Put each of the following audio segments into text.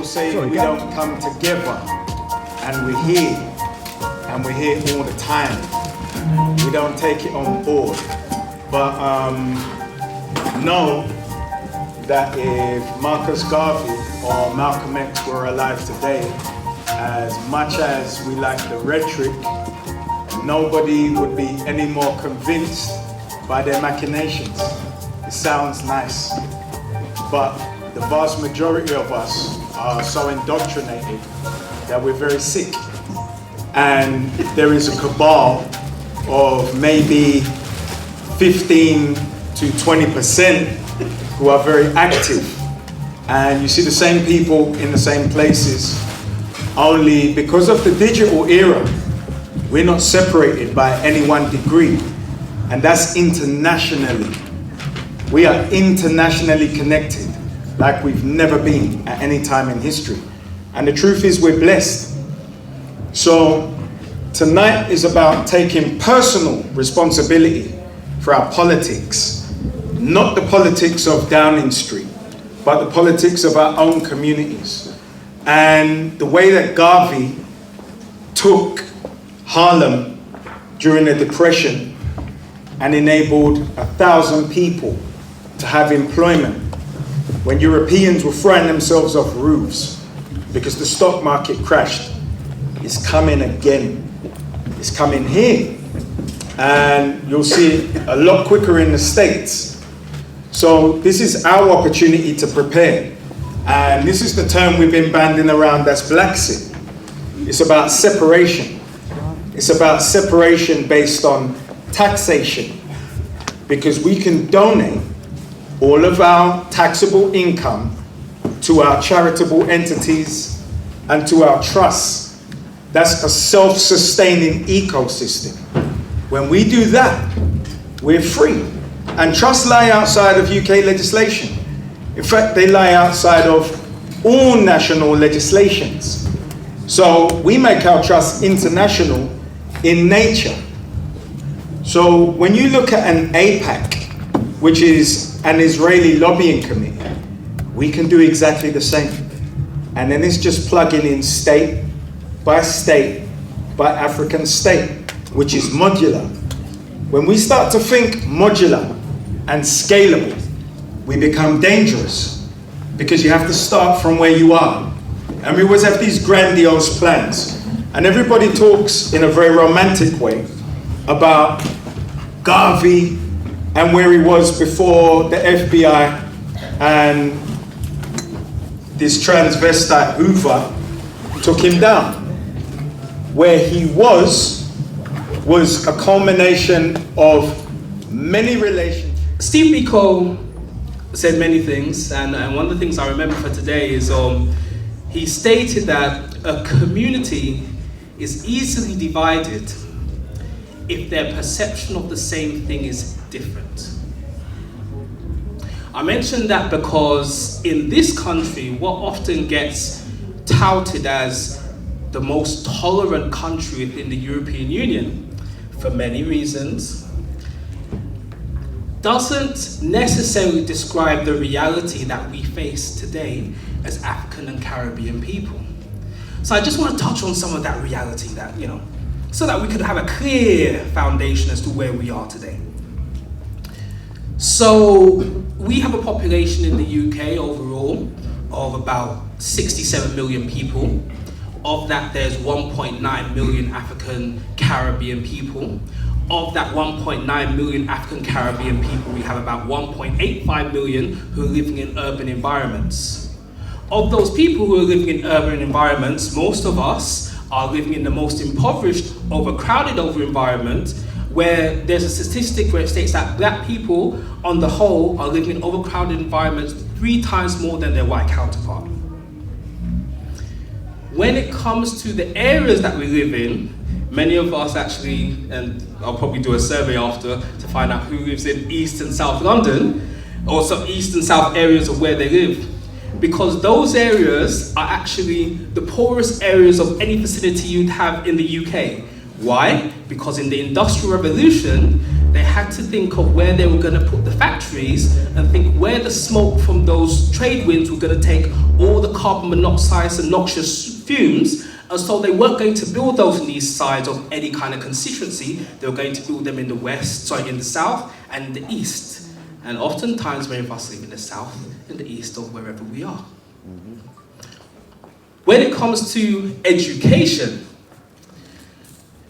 say we don't come together, and we're here all the time. We don't take it on board. But know that if Marcus Garvey or Malcolm X were alive today, as much as we like the rhetoric, nobody would be any more convinced by their machinations. It sounds nice, but the vast majority of us are so indoctrinated that we're very sick. And there is a cabal of maybe 15 to 20% who are very active. And you see the same people in the same places, only because of the digital era, we're not separated by any one degree. And that's internationally. We are internationally connected like we've never been at any time in history. And the truth is we're blessed. So tonight is about taking personal responsibility for our politics, not the politics of Downing Street, but the politics of our own communities. And the way that Garvey took Harlem during the Depression and enabled 1,000 people to have employment when Europeans were throwing themselves off roofs because the stock market crashed. It's coming again. It's coming here. And you'll see it a lot quicker in the States. So this is our opportunity to prepare. And this is the term we've been banding around, that's Blaxit. It's about separation. It's about separation based on taxation. Because we can donate all of our taxable income to our charitable entities and to our trusts. That's a self-sustaining ecosystem. When we do that, we're free. And trusts lie outside of UK legislation. In fact, they lie outside of all national legislations. So we make our trusts international in nature. So when you look at an AIPAC, which is an Israeli lobbying committee, we can do exactly the same. And then it's just plugging in state by African state, which is modular. When we start to think modular and scalable, we become dangerous because you have to start from where you are. And we always have these grandiose plans. And everybody talks in a very romantic way about Garvey and where he was before the FBI and this transvestite Hoover took him down. Where he was a culmination of many relationships. Steve Biko said many things, and one of the things I remember for today is he stated that a community is easily divided if their perception of the same thing is different. I mention that because in this country, what often gets touted as the most tolerant country within the European Union, for many reasons, doesn't necessarily describe the reality that we face today as African and Caribbean people. So I just want to touch on some of that reality that, so that we could have a clear foundation as to where we are today. So we have a population in the UK overall of about 67 million people. Of that, there's 1.9 million African Caribbean people. Of that 1.9 million African Caribbean people, we have about 1.85 million who are living in urban environments. Of those people who are living in urban environments, most of us are living in the most impoverished, overcrowded environment, where there's a statistic where it states that black people on the whole are living in overcrowded environments 3 times more than their white counterpart. When it comes to the areas that we live in, many of us actually, and I'll probably do a survey after to find out who lives in East and South London, or some East and South areas of where they live. Because those areas are actually the poorest areas of any vicinity you'd have in the UK. Why? Because in the Industrial Revolution, they had to think of where they were going to put the factories and think where the smoke from those trade winds were going to take all the carbon monoxide and noxious fumes. And so they weren't going to build those on the east sides of any kind of constituency. They were going to build them in the south and the east. And oftentimes many of us live in the south and the east of wherever we are. When it comes to education,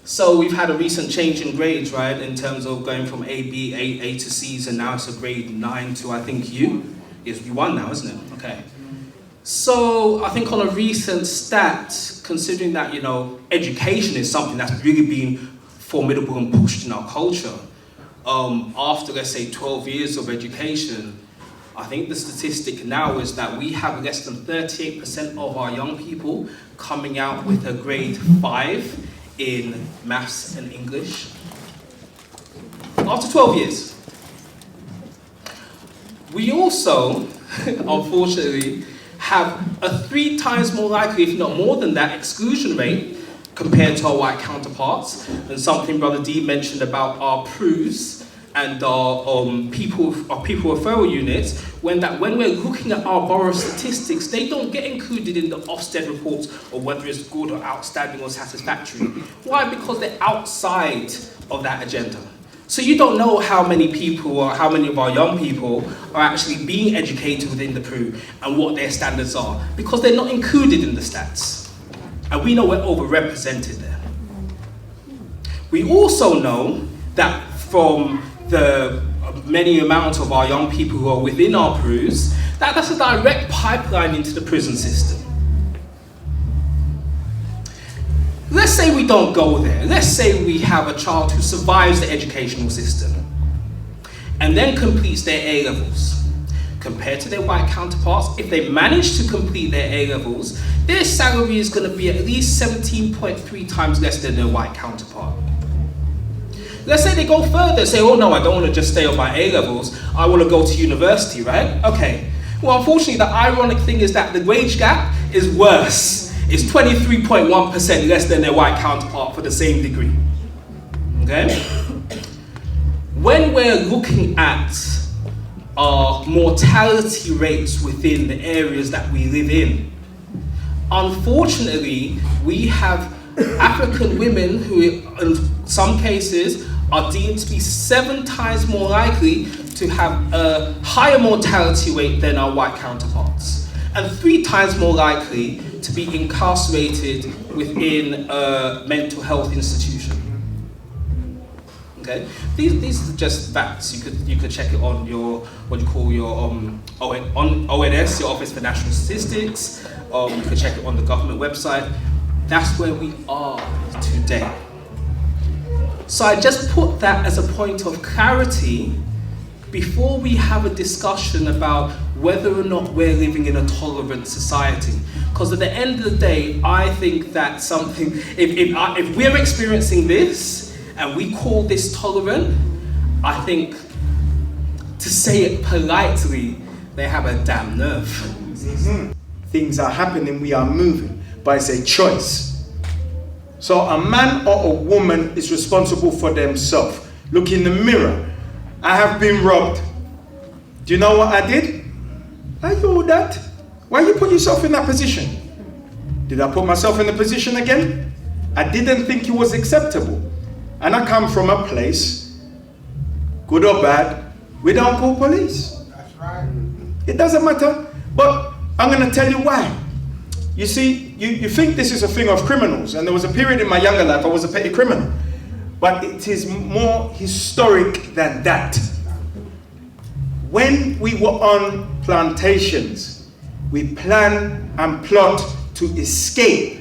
so we've had a recent change in grades, right? In terms of going from A, B, A to C's, and now it's a grade 9 to, I think, U. It's U1 now, isn't it? Okay. So I think on a recent stat, considering that, you know, education is something that's really been formidable and pushed in our culture, after, let's say, 12 years of education, I think the statistic now is that we have less than 38% of our young people coming out with a grade 5 in maths and English. After 12 years. We also, unfortunately, have a 3 times more likely, if not more than that, exclusion rate compared to our white counterparts. And something Brother Dean mentioned about our PRUs and our people referral units, when we're looking at our borough statistics, they don't get included in the Ofsted reports of whether it's good or outstanding or satisfactory. Why? Because they're outside of that agenda. So you don't know how many people or how many of our young people are actually being educated within the PRU and what their standards are, because they're not included in the stats. And we know we're overrepresented there. We also know that from the many amounts of our young people who are within our PRUs, that's a direct pipeline into the prison system. Let's say we don't go there. Let's say we have a child who survives the educational system and then completes their A-levels. Compared to their white counterparts, if they manage to complete their A-levels, their salary is going to be at least 17.3 times less than their white counterpart. Let's say they go further, say, oh no, I don't want to just stay on my A-levels, I want to go to university, right? Okay. Well, unfortunately, the ironic thing is that the wage gap is worse. It's 23.1% less than their white counterpart for the same degree. Okay? When we're looking at our mortality rates within the areas that we live in, unfortunately, we have African women who, in some cases, are deemed to be 7 times more likely to have a higher mortality rate than our white counterparts, and 3 times more likely to be incarcerated within a mental health institution. Okay, these are just facts. You could check it on your what you call your ONS, your Office for National Statistics. You could check it on the government website. That's where we are today. So I just put that as a point of clarity before we have a discussion about whether or not we're living in a tolerant society. Because at the end of the day, I think that something, if we're experiencing this and we call this tolerant, I think, to say it politely, they have a damn nerve. Mm-hmm. Things are happening, we are moving, but it's a choice. So a man or a woman is responsible for themselves. Look in the mirror. I have been robbed. Do you know what I did? I know that. Why you put yourself in that position? Did I put myself in the position again? I didn't think it was acceptable. And I come from a place, good or bad, we don't call police. That's right. It doesn't matter. But I'm going to tell you why. You see, you think this is a thing of criminals, and there was a period in my younger life I was a petty criminal. But it is more historic than that. When we were on plantations, we plan and plot to escape.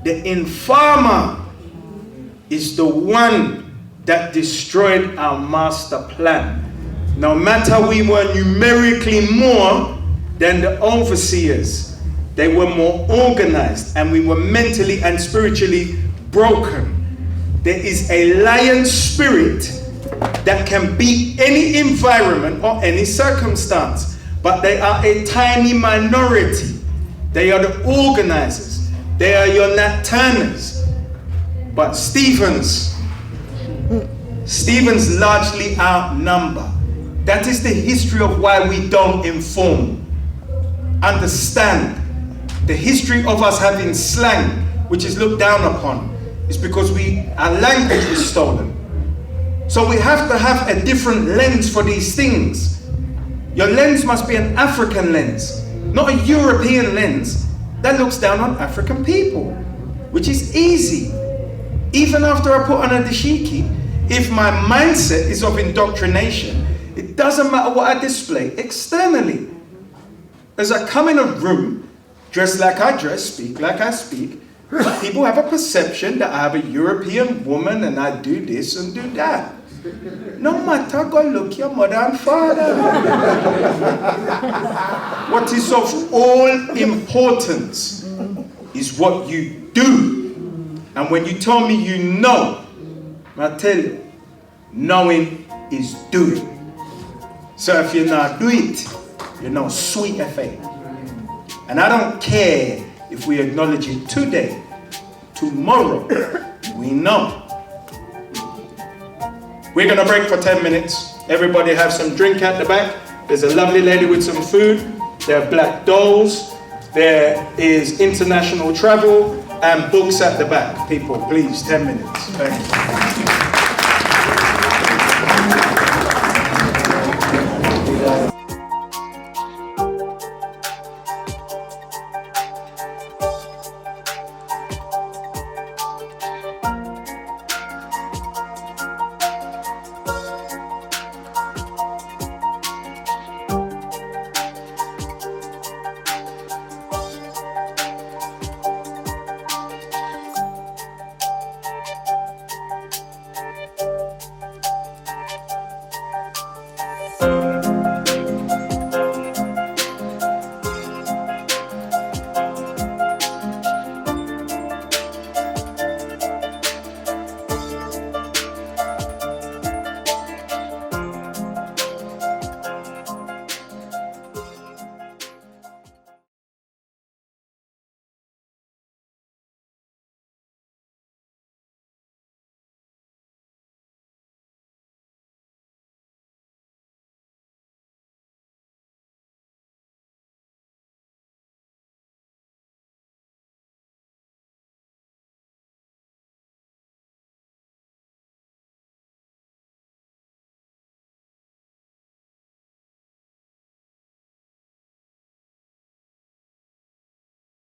The informer is the one that destroyed our master plan. No matter we were numerically more than the overseers, they were more organized, and we were mentally and spiritually broken. There is a lion spirit that can beat any environment or any circumstance, but they are a tiny minority. They are the organizers. They are your Nat Turners. But Stephens, Stevens largely outnumber. That is the history of why we don't inform. Understand, the history of us having slang, which is looked down upon, is because our language was stolen. So we have to have a different lens for these things. Your lens must be an African lens, not a European lens that looks down on African people, which is easy. Even after I put on a dashiki, if my mindset is of indoctrination, it doesn't matter what I display externally. As I come in a room, dress like I dress, speak like I speak, people have a perception that I have a European woman and I do this and do that. No matter, go look your mother and father. What is of all importance is what you do. And when you tell me you know, I tell you, knowing is doing. So if you not do it, you're not sweet FA. And I don't care if we acknowledge it today, tomorrow, we know. We're gonna break for 10 minutes. Everybody have some drink at the back. There's a lovely lady with some food. There are black dolls. There is international travel and books at the back. People, please, 10 minutes. Thank you.